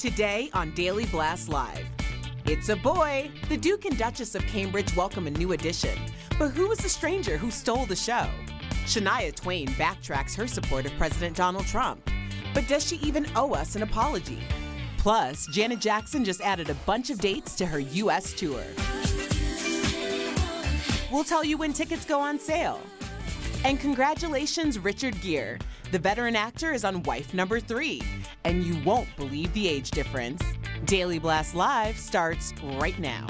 Today on Daily Blast Live. It's a boy. The Duke and Duchess of Cambridge welcome a new addition. But who was the stranger who stole the show? Shania Twain backtracks her support of President Donald Trump. But does she even owe us an apology? Plus, Janet Jackson just added a bunch of dates to her U.S. tour. We'll tell you when tickets go on sale. And congratulations, Richard Gere. The veteran actor is on wife number 3, and you won't believe the age difference. Daily Blast Live starts right now.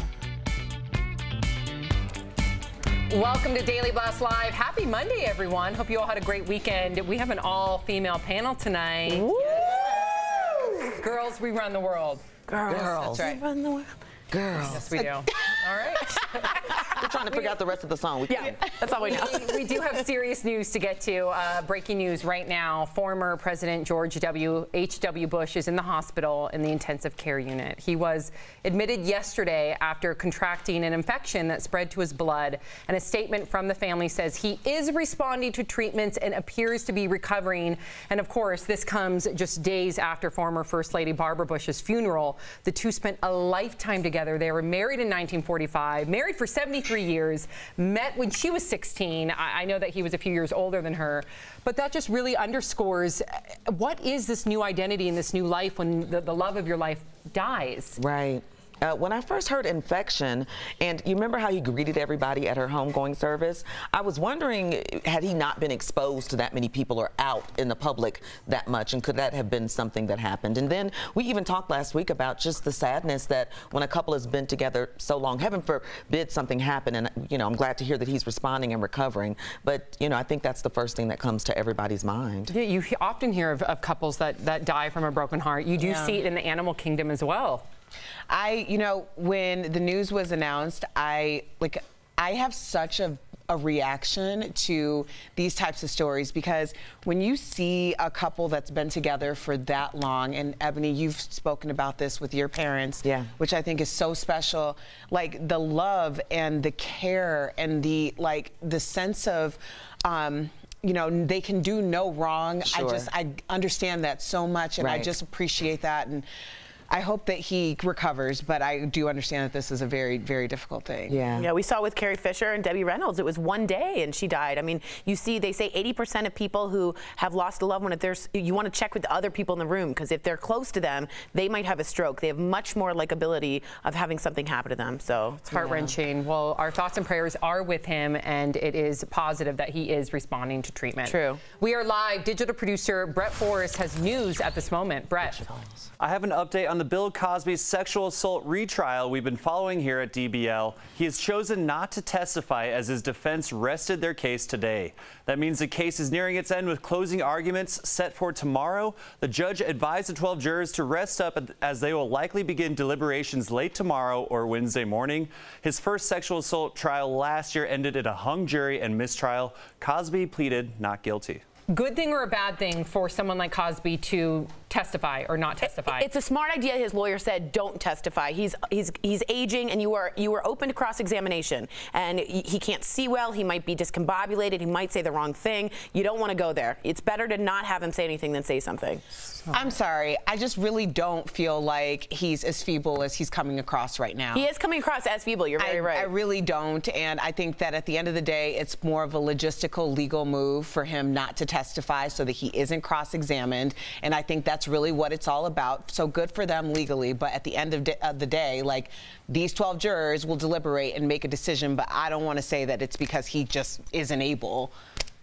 Welcome to Daily Blast Live. Happy Monday, everyone. Hope you all had a great weekend. We have an all-female panel tonight. Yes. Girls, we run the world. Girls. That's right. We run the world. Girls. Yes, we do. All right. We're trying to figure out the rest of the song. Yeah, that's all we know. We do have serious news to get to. Breaking news right now. Former President George H.W. Bush is in the hospital in the intensive care unit. He was admitted yesterday after contracting an infection that spread to his blood. And a statement from the family says he is responding to treatments and appears to be recovering. And of course, this comes just days after former First Lady Barbara Bush's funeral. The two spent a lifetime together. They were married in 1945, married for 73 years, met when she was 16. I know that he was a few years older than her, but that just really underscores what is this new identity and this new life when the love of your life dies. Right. When I first heard infection, and you remember how he greeted everybody at her homegoing service, I was wondering, had he not been exposed to that many people or out in the public that much, and could that have been something that happened? And then we even talked last week about just the sadness that when a couple has been together so long, heaven forbid something happen, and I'm glad to hear that he's responding and recovering, but I think that's the first thing that comes to everybody's mind. Yeah, you often hear of couples that die from a broken heart. You do see it in the animal kingdom as well. When the news was announced, I have such a reaction to these types of stories, because when you see a couple that's been together for that long, and Ebony, you've spoken about this with your parents, which I think is so special, like the love and the care and the sense of they can do no wrong. Sure. I understand that so much, and I just appreciate that, and I hope that he recovers, but I do understand that this is a very, very difficult thing. Yeah, we saw with Carrie Fisher and Debbie Reynolds, it was one day and she died. I mean, you see, they say 80% of people who have lost a loved one, you want to check with the other people in the room, because if they're close to them, they might have a stroke. They have much more likability of having something happen to them. So it's heart-wrenching. Well, our thoughts and prayers are with him, and it is positive that he is responding to treatment. True. We are live. Digital producer Brett Forrest has news at this moment. Brett. I have an update on the Bill Cosby sexual assault retrial we've been following here at DBL. He has chosen not to testify as his defense rested their case today. That means the case is nearing its end with closing arguments set for tomorrow. The judge advised the 12 jurors to rest up as they will likely begin deliberations late tomorrow or Wednesday morning. His first sexual assault trial last year ended in a hung jury and mistrial. Cosby pleaded not guilty. Good thing or a bad thing for someone like Cosby to testify or not testify? It's a smart idea. His lawyer said don't testify. He's aging, and you are open to cross-examination, and he can't see well. He might be discombobulated. He might say the wrong thing. You don't want to go there. It's better to not have him say anything than say something. I'm sorry. I just really don't feel like he's as feeble as he's coming across right now. He is coming across as feeble. You're very right. I really don't, and I think that at the end of the day, it's more of a logistical, legal move for him not to testify so that he isn't cross-examined, and I think that's really what it's all about. So good for them legally, but at the end of the day, these 12 jurors will deliberate and make a decision, but I don't want to say that it's because he just isn't able.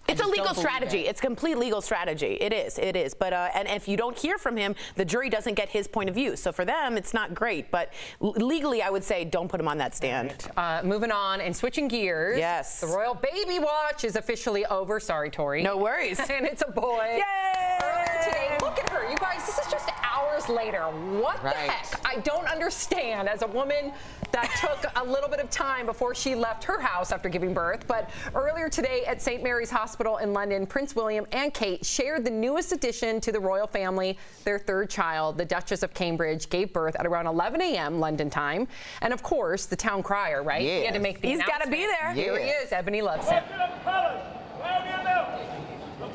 It's a legal strategy. It's complete legal strategy. It is. But and if you don't hear from him, the jury doesn't get his point of view. So for them, it's not great. But legally, I would say don't put him on that stand. Moving on and switching gears. Yes. The Royal Baby Watch is officially over. Sorry, Tori. No worries. And it's a boy. Yay! Earlier today, look at her. You guys, this is just hours later. What the heck? I don't understand. As a woman that took a little bit of time before she left her house after giving birth. But earlier today at St. Mary's Hospital in London, Prince William and Kate shared the newest addition to the royal family. Their third child, the Duchess of Cambridge, gave birth at around 11 a.m. London time. And of course, the town crier, right? Yeah. He had to make the announcement. He's got to be there. Here he is. Ebony loves him. The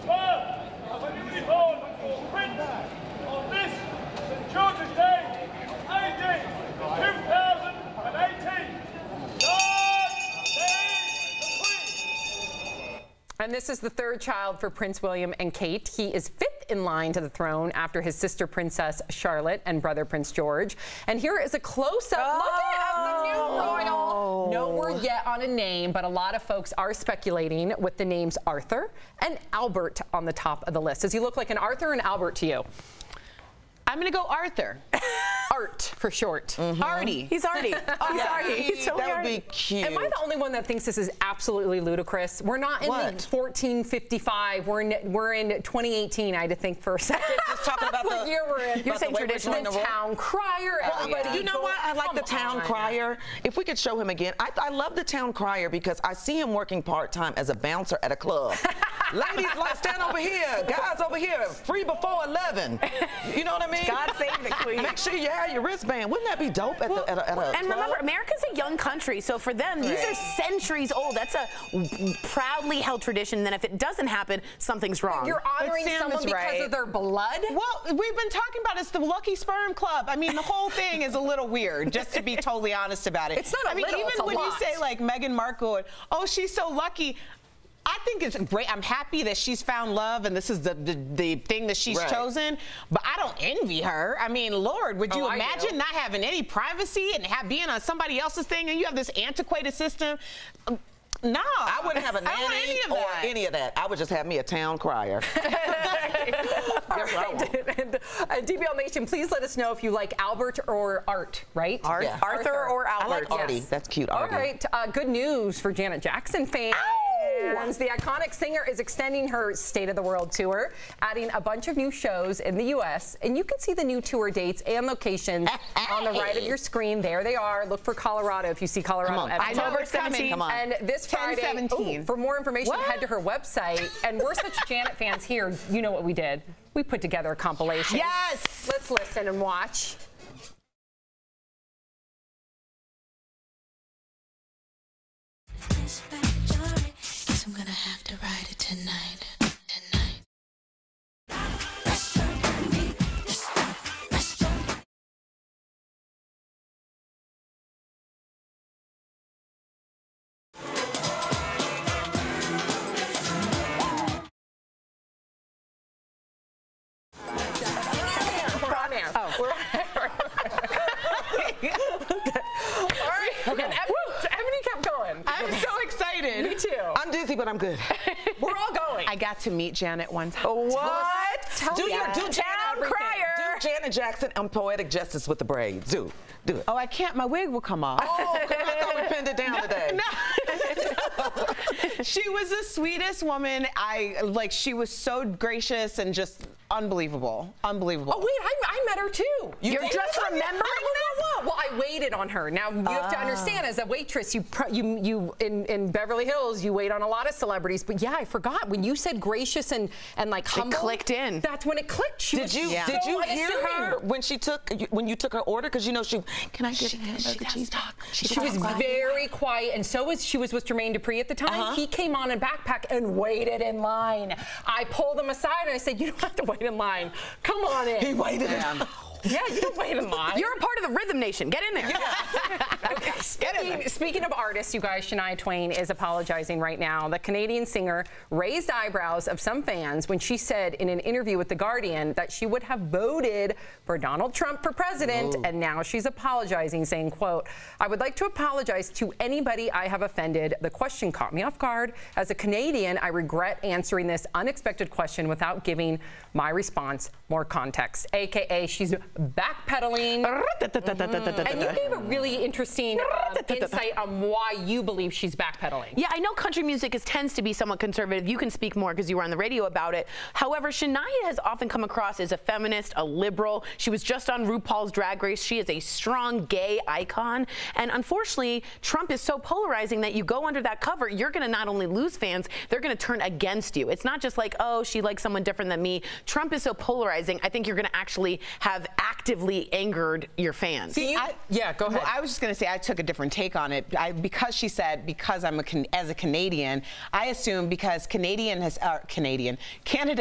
birth of a newly born Prince on this St. George's Day. This is the third child for Prince William and Kate. He is fifth in line to the throne after his sister Princess Charlotte and brother Prince George. And here is a close-up look at the new royal. No word yet on a name, but a lot of folks are speculating with the names Arthur and Albert on the top of the list. Does he look like an Arthur and Albert to you? I'm going to go Arthur. Art for short. Artie. He's Artie. Oh, he's Artie. He's totally That would Artie. be cute. Am I the only one that thinks this is absolutely ludicrous? We're not in the 1455. We're in 2018. I had to think for a second. Just talking about what year we're in. You're saying traditional. The town crier. Everybody. You know what? I like the town crier. If we could show him again. I love the town crier because I see him working part-time as a bouncer at a club. Ladies, like, stand over here. Guys over here. Free before 11. You know what I mean? God save the queen. Make sure you have your wristband. Wouldn't that be dope at a And club? remember, America's a young country, so for them, these are centuries old. That's a proudly held tradition. Then if it doesn't happen, something's wrong. You're honoring Sam someone is because right. of their blood? Well, we've been talking about it's the Lucky Sperm Club. I mean, the whole thing is a little weird, just to be totally honest about it. It's not a I mean, little, even it's a when lot. you say like Meghan Markle, oh, she's so lucky. I think it's great. I'm happy that she's found love and this is the thing that she's chosen. But I don't envy her. I mean, Lord, would you imagine not having any privacy and being on somebody else's thing and you have this antiquated system? No, I wouldn't have a nanny or any of that. I would just have me a town crier. All right. And DBL Nation, please let us know if you like Albert or Art, right? Yeah. Arthur or Albert. I like Artie. Yes. That's cute, All Artie. right. Good news for Janet Jackson fans. The iconic singer is extending her State of the World tour, adding a bunch of new shows in the U.S. And you can see the new tour dates and locations on the right of your screen. There they are. Look for Colorado if you see Colorado. I know it's coming. Come on. And this Friday, 10/17. for more information, head to her website. And we're such Janet fans here. You know what we did? We put together a compilation. Yes. Let's listen and watch. Guess I'm gonna have to ride it tonight. Okay. Ebony kept going. I'm so excited. Me too. I'm dizzy, but I'm good. We're all going. I got to meet Janet one time. What? Do Janet crier. Do Janet Jackson on Poetic Justice with the braids. Do it. Oh, I can't. My wig will come off. Oh, I thought we pinned it down today. She was the sweetest woman. She was so gracious and just unbelievable. Unbelievable. Oh, wait, I met her too. You're just remembering this? Well, I waited on her. Now, you have to understand, as a waitress, you in Beverly Hills, you wait on a lot of celebrities. But yeah, I forgot. When you said gracious and like humble. It clicked in. That's when it clicked. Did you hear her when you took her order? Because you know can I get a cheese dog? She was very quiet, and she was with Jermaine Dupri at the time. He came on in backpack and waited in line. I pulled him aside and I said, "You don't have to wait in line. Come on in." He waited in line. Yeah, you don't wait in line. You're a part of the Rhythm Nation. Get in there. Yeah. Okay. Speaking of artists, you guys, Shania Twain is apologizing right now. The Canadian singer raised eyebrows of some fans when she said in an interview with The Guardian that she would have voted for Donald Trump for president, and now she's apologizing, saying, quote, "I would like to apologize to anybody I have offended. The question caught me off guard. As a Canadian, I regret answering this unexpected question without giving my response more context." AKA, she's backpedaling. And you gave a really interesting insight on why you believe she's backpedaling. Yeah, I know country music tends to be somewhat conservative. You can speak more because you were on the radio about it. However, Shania has often come across as a feminist, a liberal. She was just on RuPaul's Drag Race. She is a strong gay icon. And unfortunately, Trump is so polarizing that you go under that cover, you're going to not only lose fans, they're going to turn against you. It's not just like, oh, she likes someone different than me. Trump is so polarizing, I think you're going to actually have actively angered your fans. Yeah, go ahead. Well, I was just going to say I took a different take on it. Because she said, because as a Canadian, I assume because Canada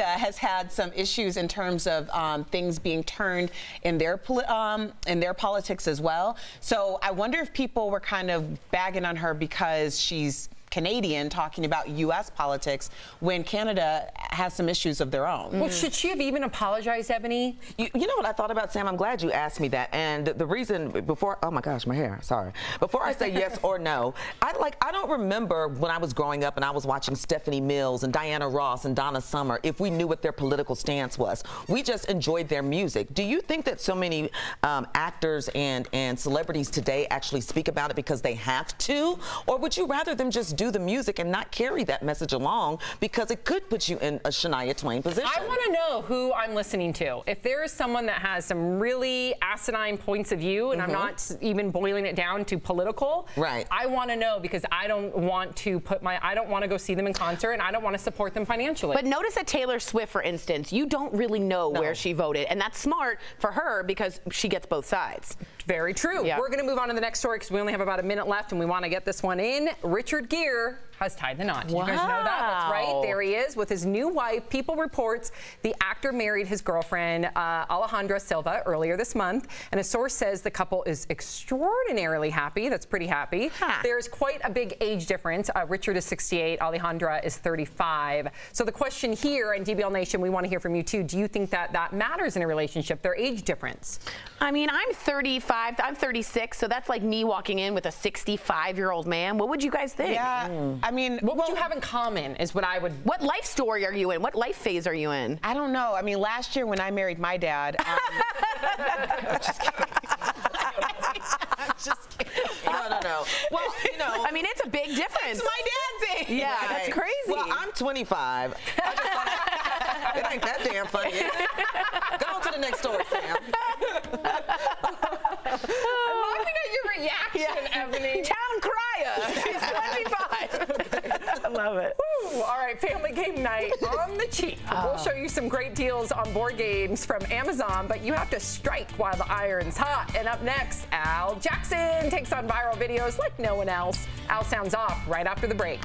has had some issues in terms of things being turned in their politics as well. So I wonder if people were kind of bagging on her because she's Canadian talking about U.S. politics when Canada has some issues of their own. Well, should she have even apologized, Ebony? You know what I thought about, Sam? I'm glad you asked me that. And the reason before, oh my gosh, my hair, sorry. Before I say yes or no, I don't remember when I was growing up and I was watching Stephanie Mills and Diana Ross and Donna Summer if we knew what their political stance was. We just enjoyed their music. Do you think that so many actors and celebrities today actually speak about it because they have to? Or would you rather them just do the music and not carry that message along because it could put you in a Shania Twain position? I want to know who I'm listening to. If there is someone that has some really asinine points of view, and I'm not even boiling it down to political, right? I want to know because I don't want to I don't want to go see them in concert, and I don't want to support them financially. But notice that Taylor Swift, for instance, you don't really know where she voted, and that's smart for her because she gets both sides. Very true. Yeah. We're going to move on to the next story because we only have about a minute left, and we want to get this one in. Richard Gere has tied the knot. Did you guys know that? That's right. There he is with his new wife. People reports the actor married his girlfriend, Alejandra Silva, earlier this month. And a source says the couple is extraordinarily happy. That's pretty happy. There's quite a big age difference. Richard is 68. Alejandra is 35. So the question here, and DBL Nation, we want to hear from you too. Do you think that that matters in a relationship, their age difference? I mean, I'm 35. I'm 36. So that's like me walking in with a 65-year-old man. What would you guys think? Yeah. I mean, what would you have in common is what I would. What life story are you in? What life phase are you in? I don't know. I mean, last year when I married my dad. I'm just kidding. I'm just kidding. No. Well, you know. I mean, it's a big difference. It's my dad's age. Yeah, that's crazy. Well, I'm 25. I just thought it ain't that damn funny. Is it? Go on to the next story, Sam. I'm laughing at your reaction, Ebony. Town crier. She's 25. I love it. Woo. All right, family game night on the cheap. We'll show you some great deals on board games from Amazon, but you have to strike while the iron's hot. And up next, Al Jackson takes on viral videos like no one else. Al sounds off right after the break.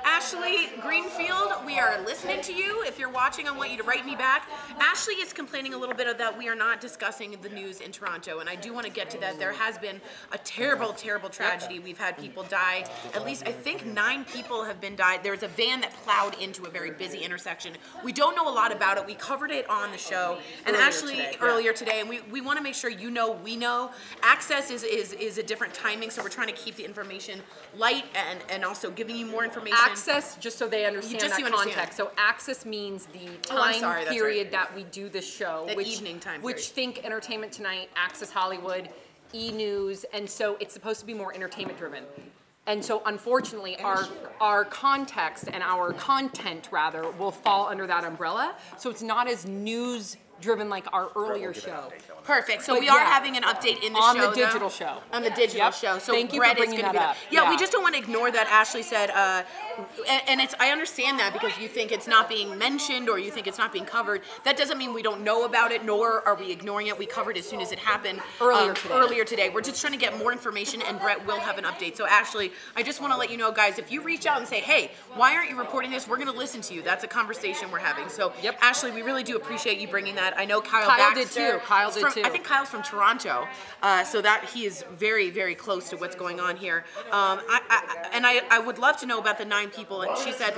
Ashley Greenfield, we are listening to you. If you're watching, I want you to write me back. Ashley is complaining a little bit of that we are not discussing the news in Toronto, and I do want to get to that. There has been a terrible, terrible tragedy. We've had people die. At least, I think 9 people have been died. There's a van that plowed into a very busy intersection. We don't know a lot about it. We covered it on the show, and earlier today, and we want to make sure you know we know. Access is a different timing, so we're trying to keep the information light and also giving you more information. Access, just so they understand context. So access means the time period that we do this show. That evening time period. Which think Entertainment Tonight, Access Hollywood, E! News, and so it's supposed to be more entertainment driven. And so unfortunately our context and our content rather will fall under that umbrella. So it's not as news driven like our earlier show. Perfect. So we are having an update in the on show. The digital show. On the digital show. So thank you Brett for bringing is going to that be up. we just don't want to ignore that Ashley said, and it's, I understand that because you think it's not being mentioned or you think it's not being covered. That doesn't mean we don't know about it, nor are we ignoring it. We covered it as soon as it happened earlier today. We're just trying to get more information, and Brett will have an update. So Ashley, I just want to let you know, guys, if you reach out and say, hey, why aren't you reporting this? We're going to listen to you. That's a conversation we're having. So Ashley, we really do appreciate you bringing that. I know Kyle did too. Kyle did too. I think Kyle's from Toronto, so that he is very, very close to what's going on here. I would love to know about the 9 people. And she said,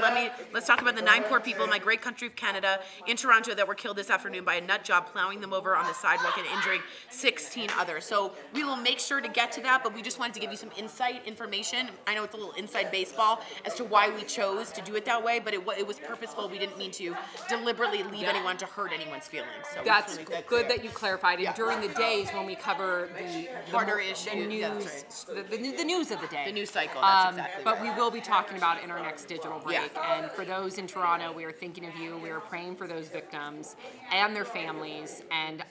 let's talk about the 9 poor people in my great country of Canada in Toronto that were killed this afternoon by a nut job plowing them over on the sidewalk and injuring 16 others. So we will make sure to get to that, but we just wanted to give you some information. I know it's a little inside baseball as to why we chose to do it that way, but it was purposeful. We didn't mean to deliberately leave anyone to hurt anyone's feelings. So that's good that you clarified. And during the days when we cover the harder issue, the news, the news of the day, the news cycle. That's exactly but we will be talking about it in our next digital break. Yeah. And for those in Toronto, we are thinking of you. We are praying for those victims and their families. And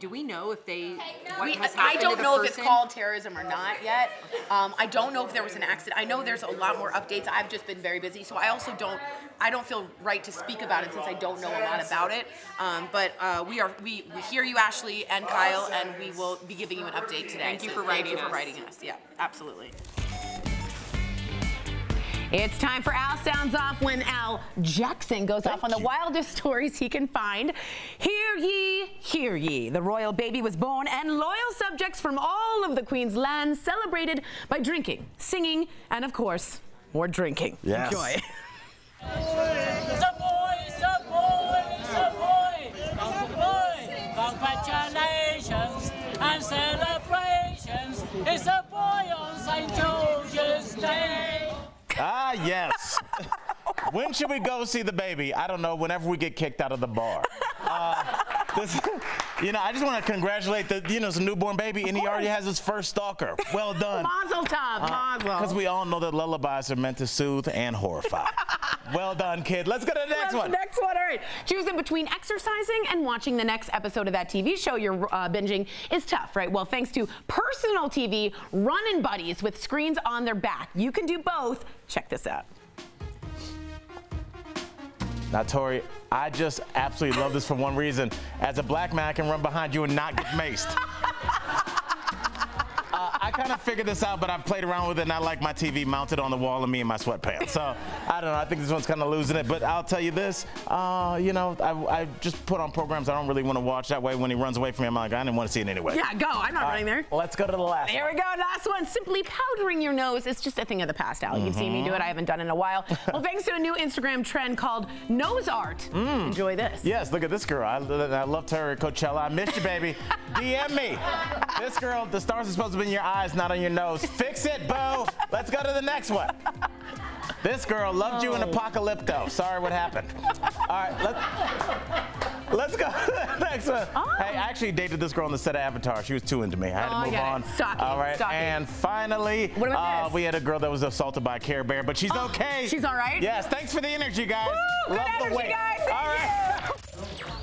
do we know if I don't know if it's called terrorism or not yet. I don't know if there was an accident. I know there's a lot more updates. I've just been very busy, so I also don't feel right to speak about it since I don't know a lot about it. But we hear you, Ashley and Kyle, and we will be giving you an update today. Thank you for writing us. Yeah, absolutely. It's time for Al Sounds Off when Al Jackson goes off on the wildest stories he can find. Hear ye, hear ye. The royal baby was born and loyal subjects from all of the Queen's lands celebrated by drinking, singing, and of course, more drinking. Yes. Enjoy. Congratulations and celebrations. It's a boy on St. George's Day. Ah, yes. When should we go see the baby? I don't know, whenever we get kicked out of the bar. I just want to congratulate the newborn baby, and he already has his first stalker. Well done. Mazel tov, mazel. Because we all know that lullabies are meant to soothe and horrify. Well done, kid. Let's go to the next one. Next one, all right. Choosing between exercising and watching the next episode of that TV show you're binging is tough, right? Well, thanks to personal TV running buddies with screens on their back, you can do both. Check this out. Now, Tori, I just absolutely love this for one reason. As a black man, I can run behind you and not get maced. I kind of figured this out, but I've played around with it, and I like my TV mounted on the wall and me in my sweatpants. So, I don't know. I think this one's kind of losing it. But I'll tell you this, I just put on programs I don't really want to watch. That way, when he runs away from me, I'm like, I didn't want to see it anyway. Yeah, go. I'm not running there. Let's go to the last one. Here we go. Last one. Simply powdering your nose. It's just a thing of the past, Al. You've seen me do it. I haven't done it in a while. Well, thanks to a new Instagram trend called nose art. Enjoy this. Yes, look at this girl. I loved her at Coachella. I missed you, baby. DM me. This girl, the stars are supposed to be in your eyes, not on your nose. Fix it, boo. Let's go to the next one. This girl loved you in Apocalypto. Sorry what happened. All right, let's go to the next one. Hey, I actually dated this girl on the set of Avatar. She was too into me. I had to move on. Stalking. All right, and finally, what about this? we had a girl that was assaulted by a Care Bear, but she's okay. She's all right? Yes, thanks for the energy, guys. Woo, love good the energy, wait. guys. All right.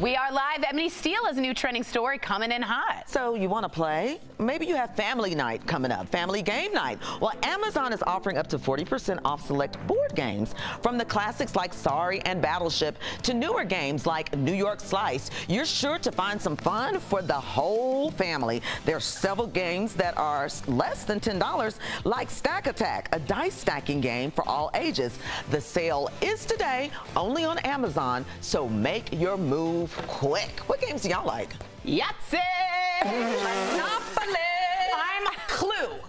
We are live. Ebony Steele has a new trending story coming in hot. So you want to play? Maybe you have family night coming up, family game night. Well, Amazon is offering up to 40% off select board games. From the classics like Sorry and Battleship to newer games like New York Slice, you're sure to find some fun for the whole family. There are several games that are less than $10, like Stack Attack, a dice stacking game for all ages. The sale is today, only on Amazon, so make your move quick. What games do y'all like? Yahtzee! Monopoly! I'm Clue.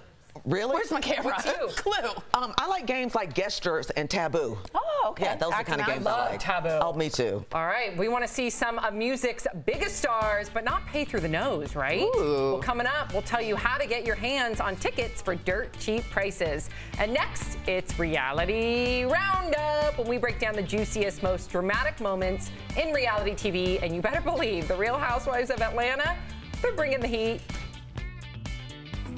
Really? Where's my camera? Clue. I like games like Gestures and Taboo. Oh, okay. Yeah, those are the kind of games I like. Taboo. Oh, me too. All right, we want to see some of music's biggest stars, but not pay through the nose, right? Ooh. Well, coming up, we'll tell you how to get your hands on tickets for dirt cheap prices. And next, it's Reality Roundup, when we break down the juiciest, most dramatic moments in reality TV. And you better believe the Real Housewives of Atlanta, they're bringing the heat.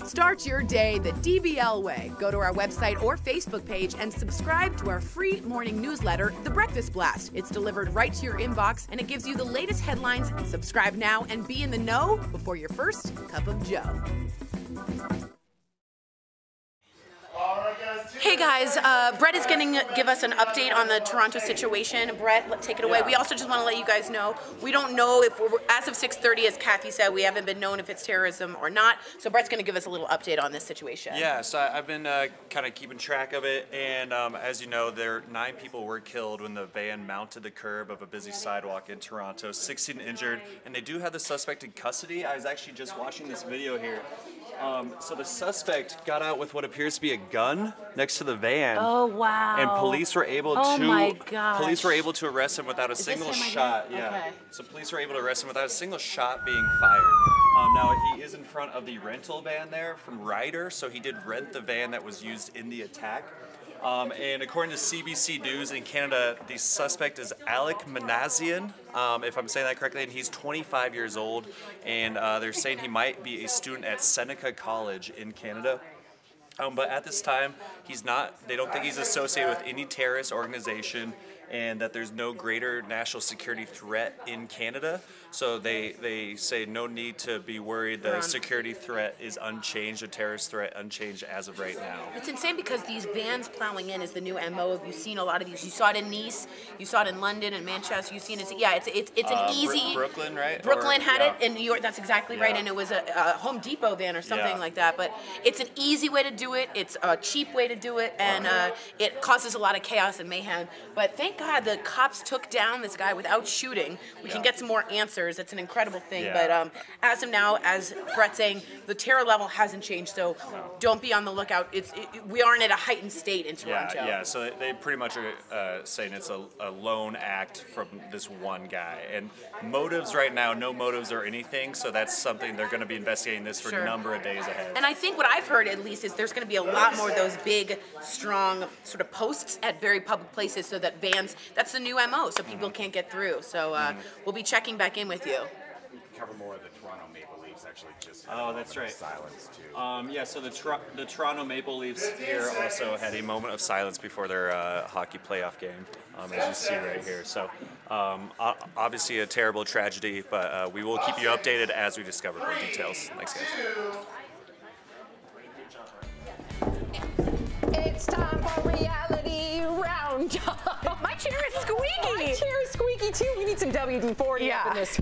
Start your day the DBL way. Go to our website or Facebook page and subscribe to our free morning newsletter, The Breakfast Blast. It's delivered right to your inbox and it gives you the latest headlines. Subscribe now and be in the know before your first cup of joe. Hey guys, Brett is going to give us an update on the Toronto situation. Brett, take it away. We also just want to let you guys know, we don't know if we're, as of 6:30, as Kathy said, we haven't been known if it's terrorism or not. So Brett's going to give us a little update on this situation. Yeah, so I've been kind of keeping track of it, and as you know, 9 people were killed when the van mounted the curb of a busy sidewalk in Toronto, 16 injured, and they do have the suspect in custody. I was actually just watching this video here. So the suspect got out with what appears to be a gun next to the van. Oh, wow. And police were able to arrest him without a single shot. Yeah. Okay. So police were able to arrest him without a single shot being fired. Now he is in front of the rental van there from Ryder, so he did rent the van that was used in the attack. And according to CBC News in Canada, the suspect is Alec Manassian, if I'm saying that correctly, and he's 25 years old, and they're saying he might be a student at Seneca College in Canada. But at this time, he's not. They don't think he's associated with any terrorist organization, and that there's no greater national security threat in Canada. So they say no need to be worried. The security threat is unchanged, a terrorist threat unchanged as of right now. It's insane because these vans plowing in is the new MO. You've seen a lot of these. You saw it in Nice, you saw it in London and Manchester. You've seen it. Yeah, it's an easy. Brooklyn, right? Brooklyn had it in New York. That's exactly right. And it was a Home Depot van or something like that. But it's an easy way to do it. It's a cheap way to do it, and it causes a lot of chaos and mayhem. But thank God the cops took down this guy without shooting. We can get some more answers. It's an incredible thing. But as of now, as Brett's saying, the terror level hasn't changed. So don't be on the lookout. We aren't at a heightened state in Toronto. Yeah. So they pretty much are saying it's a lone act from this one guy. And motives right now, no motives or anything. So that's something they're going to be investigating this for a number of days ahead. And I think what I've heard, at least, is there's going to be a lot more of those big, strong sort of posts at very public places so that vans, that's the new MO, so people can't get through. So we'll be checking back in with you. Cover more of the Toronto Maple Leafs actually just that's right. Silence too. Yeah, so the Toronto Maple Leafs here also had a moment of silence before their hockey playoff game, as you see right here. So obviously a terrible tragedy, but we will keep you updated as we discover more details. Thanks, guys. It's time for reality roundup. My chair is squeaky. My chair is squeaky too. We need some WD-40 up in this.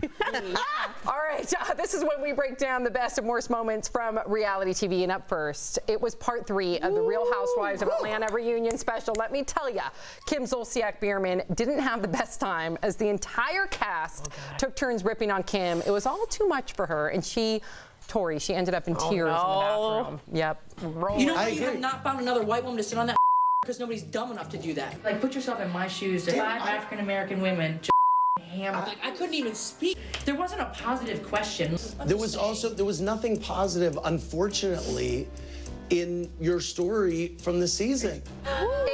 All right, this is when we break down the best and worst moments from reality TV. And up first, it was part 3 of the Real Housewives of Atlanta reunion special. Let me tell you, Kim Zolciak-Biermann didn't have the best time as the entire cast took turns ripping on Kim. It was all too much for her, and she ended up in tears in the bathroom. Yep. You know, you have not found another white woman to sit on that because nobody's dumb enough to do that. Like, put yourself in my shoes. 5 African-American women just hammered. Like, I couldn't even speak. There wasn't a positive question. There was nothing positive, unfortunately, in your story from the season. Exactly.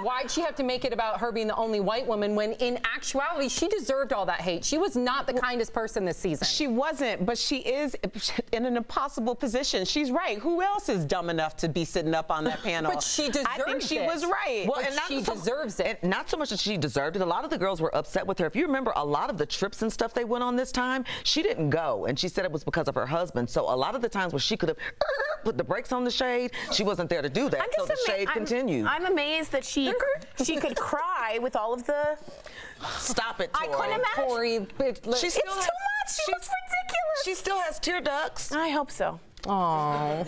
Why'd she have to make it about her being the only white woman when in actuality she deserved all that hate? She was not the kindest person this season. She wasn't, but she is in an impossible position. She's right. Who else is dumb enough to be sitting up on that panel? But she deserves it. I think she was right. Well, and she deserves it. Not so much that she deserved it. A lot of the girls were upset with her. If you remember, a lot of the trips and stuff they went on this time, she didn't go, and she said it was because of her husband. So a lot of the times where she could have put the brakes on the shade, she wasn't there to do that. So the shade continued. I'm amazed that she could cry with all of the. Stop it, Tori. I couldn't imagine. Tori, it's too much. She looks ridiculous. She still has tear ducts. I hope so. Oh.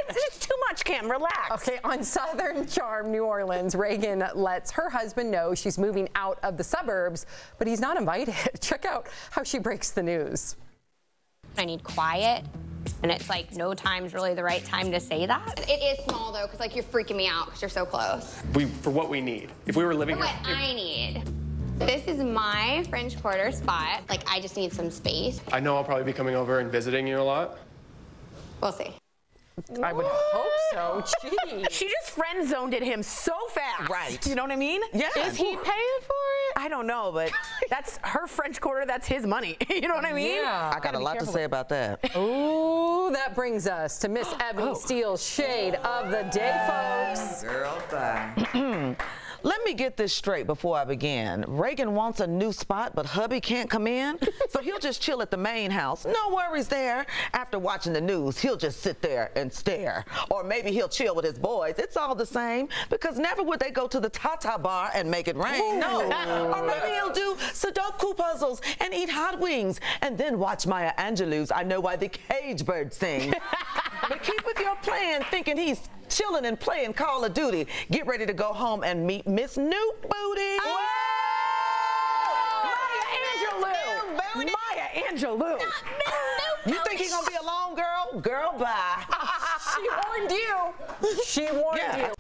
It's too much, Kim. Relax. Okay, on Southern Charm, New Orleans, Reagan lets her husband know she's moving out of the suburbs, but he's not invited. Check out how she breaks the news. I need quiet. And it's like no time's really the right time to say that. It is small though, because like you're freaking me out because you're so close. For what we need. If we were living For here. what I need. This is my French Quarter spot. Like I just need some space. I know I'll probably be coming over and visiting you a lot. We'll see. I would hope so. Jeez. She just friend zoned him so fast. Right. You know what I mean? Yeah. Is he paying for it? I don't know, but that's her French Quarter. That's his money. You know what I mean? Yeah. I got a lot to say about that. Ooh, that brings us to Miss Ebony Steele's Shade of the Day, folks. Girl, bye. Let me get this straight before I begin. Reagan wants a new spot, but hubby can't come in, so he'll just chill at the main house. No worries there. After watching the news, he'll just sit there and stare. Or maybe he'll chill with his boys. It's all the same, because never would they go to the Tata bar and make it rain. No. Or maybe he'll do Sudoku puzzles and eat hot wings, and then watch Maya Angelou's I Know Why the Cage Bird Sing. But keep with your plan, thinking he's chilling and playing Call of Duty. Get ready to go home and meet Miss New Booty. Maya Angelou. You think he's gonna be alone, girl? Girl, bye. She warned you. She warned you.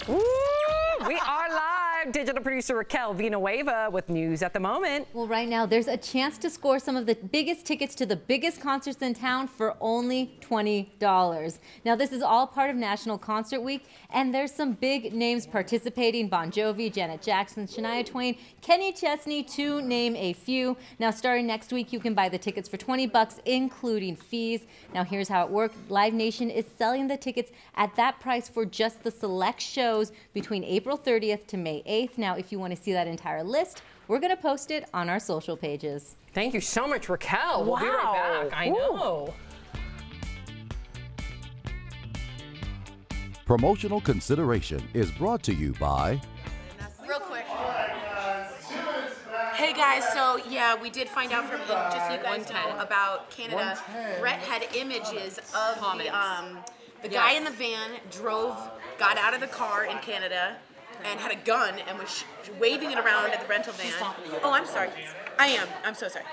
Woo, we are live. Digital to producer Raquel Villanueva with news at the moment. Well, right now, there's a chance to score some of the biggest tickets to the biggest concerts in town for only $20. Now, this is all part of National Concert Week, and there's some big names participating: Bon Jovi, Janet Jackson, Shania Twain, Kenny Chesney, to name a few. Now, starting next week, you can buy the tickets for $20, including fees. Now, here's how it works. Live Nation is selling the tickets at that price for just the select shows between April 30th to May 8th. Now, if you want to see that entire list, we're going to post it on our social pages. Thank you so much, Raquel. We'll be right back. I know. Promotional consideration is brought to you by... Real quick. Hey guys, so yeah, we did find out from just so you guys know about Canada. Brett had images of the guy in the van got out of the car in Canada and had a gun and was waving it around at the rental van. Oh, I'm sorry. I am. I'm so sorry.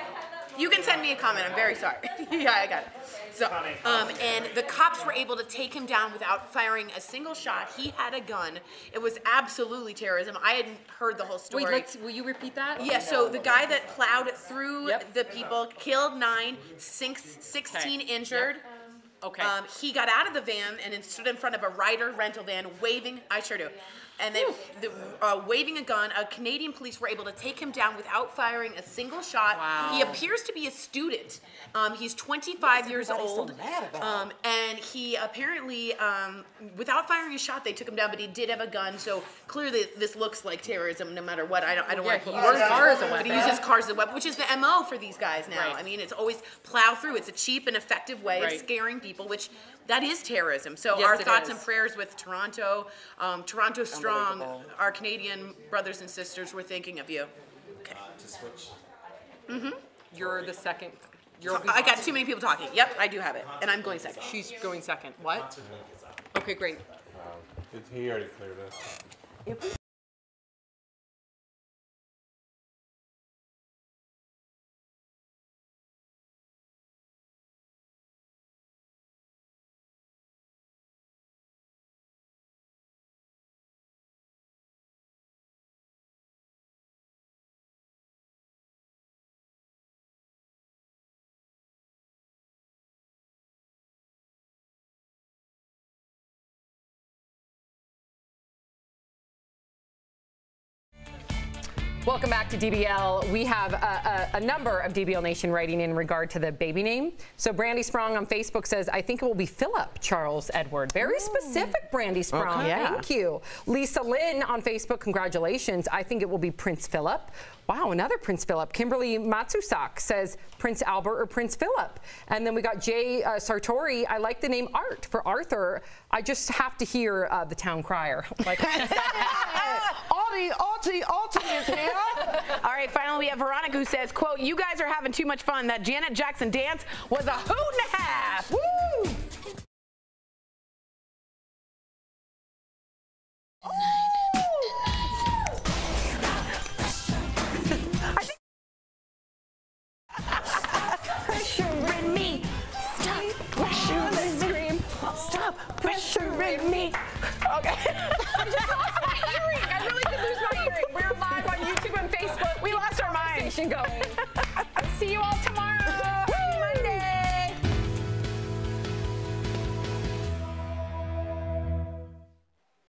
You can send me a comment. I'm very sorry. Yeah, I got it. So, and the cops were able to take him down without firing a single shot. He had a gun. It was absolutely terrorism. I hadn't heard the whole story. Wait, will you repeat that? Yeah, so the guy that plowed through the people, killed 9, 16 injured. Okay. He got out of the van and then stood in front of a Ryder rental van waving, I sure do, and then waving a gun. Canadian police were able to take him down without firing a single shot. Wow. He appears to be a student. He's 25 years old, and he apparently, without firing a shot, they took him down, but he did have a gun, so clearly this looks like terrorism no matter what. I don't want to use car as a weapon. But he uses cars as a weapon, which is the MO for these guys now. Right. I mean, it's always plow through. It's a cheap and effective way of scaring people, which that is terrorism. So our thoughts and prayers with Toronto. Toronto strong. Our Canadian brothers and sisters, we're thinking of you. Okay. To switch. Mm-hmm. You're the second. I got too many people talking. Yep, I do have it. And I'm going second. She's going second. What? Okay, great. He already cleared it. Welcome back to DBL. We have a number of DBL Nation writing in regard to the baby name. So Brandy Sprong on Facebook says, I think it will be Philip Charles Edward. Very specific, Brandy Sprong. Okay. Yeah. Thank you. Lisa Lynn on Facebook, congratulations. I think it will be Prince Philip. Wow, another Prince Philip. Kimberly Matsusak says Prince Albert or Prince Philip. And then we got Jay Sartori. I like the name Art for Arthur. I just have to hear the town crier. Like, Altie is here. All right, finally we have Veronica who says, quote, you guys are having too much fun. That Janet Jackson dance was a hoot and a half. Woo! Pressuring me. Stop pressuring me. Stop pressuring me. Okay. I just lost my earring. I really did lose my earring. We're live on YouTube and Facebook. We lost our mind. Going.